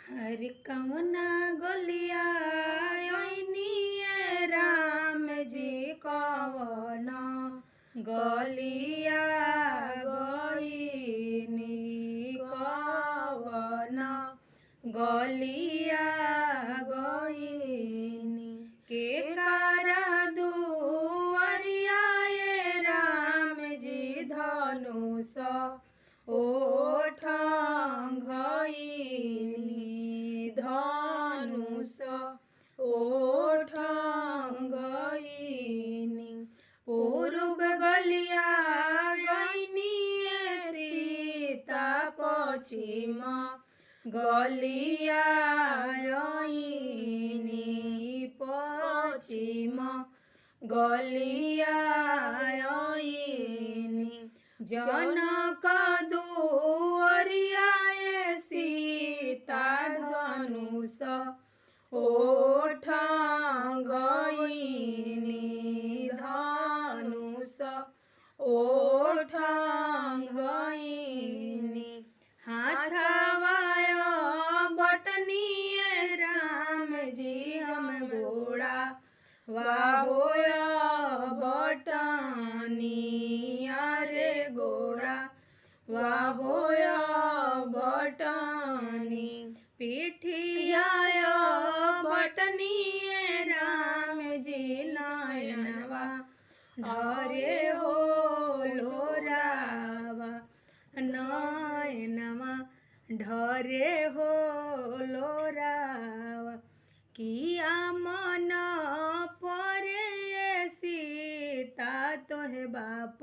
हर कवना गलिया ओइनिए राम जी कवना गलिया गईनी कवना गलिया गईनी के कारा दुआरिया ये राम जी धनुष ओठ गईनी धनुष ओठ गईनी पूर्व गलिया गईनी सीता पश्चिम गलिया आईनी पश्चिम गलिया आईनी जनक दुआरिया ये सीता धनुष ओठ गईनी धनुष ओठ गईनी हाथवाय बटनिए राम जी हम घोड़ा वाहोय बटनी अरे घोड़ा वाहोय बटनी पीठिया बटनिए राम जी नयनवा ढरे हो लोरावा नयनवा ढरे हो लोरावा किया मन परे सीता तोहे बाप